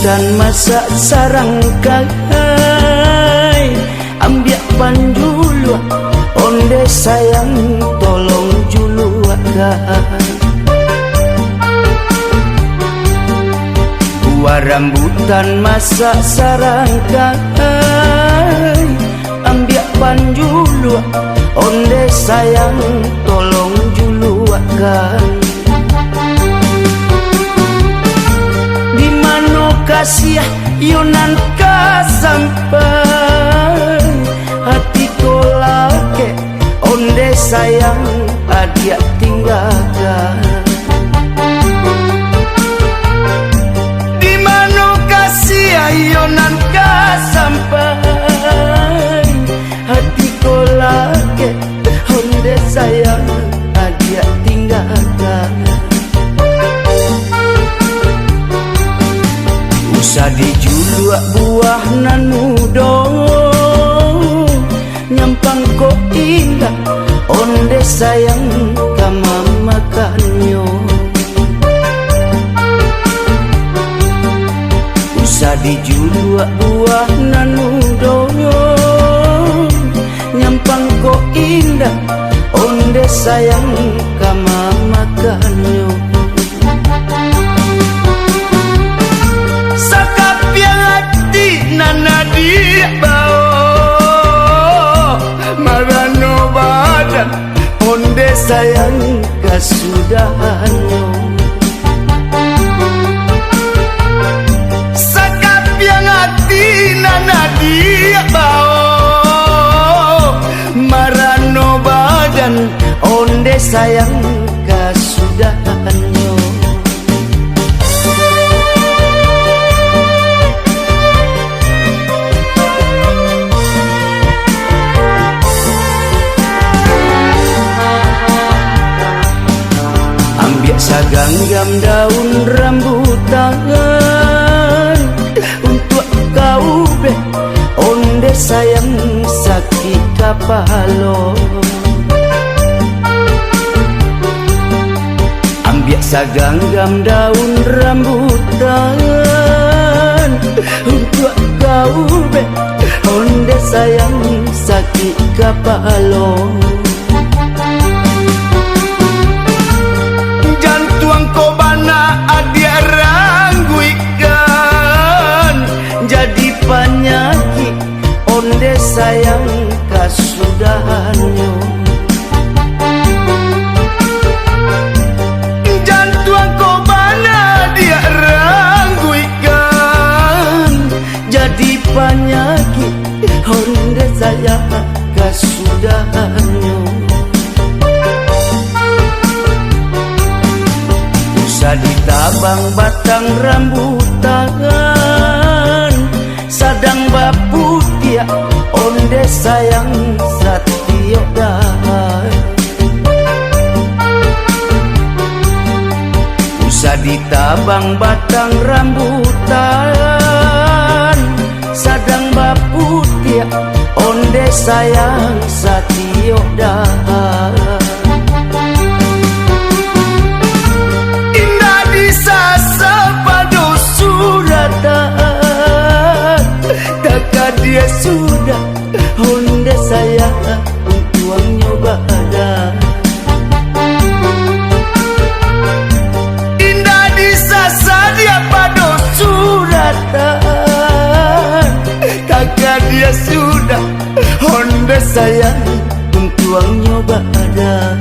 rambutan masak sarang kai, ambiak panjulu onde sayang tolong julu akan. Buah rambutan masak sarang kai, ambiak panjulu onde sayang tolong julu akan. Di mano kasih yonan ka sampai hati kolake onde sayang adia tinggalkan. Di mano kasih yonan ka sampai hati kolake onde sayang adia tinggalkan. Usah dijuluak buah nan mudo, nyampang ko indah onde sayang kama makanyo. Usah dijuluak buah nan mudo, nyampang ko indah onde sayang kama makanyo. Nana dia bawa marano badan onde sayang kasudahannya. Sakap yang hati nana dia bawa marano badan onde sayang kasudahannya. Saganggam daun rambutan untuk kau be onde sayang sakit kapalo. Ambil saganggam daun rambutan untuk kau be onde sayang sakit kapalo. Penyakit onde sayang kasudahannya. Jantung ko bana dia rangguikan, jadi penyakit onde sayang kasudahannya. Usah ditabang batang rambutan, sadang bapu dia onde sayang satio dah. Usah ditabang batang rambutan, sadang bapu dia onde sayang satio dah. Indah disasa pada suratan, dia sudah onde saya untuk nyoba ada. Indah disasa dia pada suratan, kakak dia sudah onde saya untuk nyoba ada.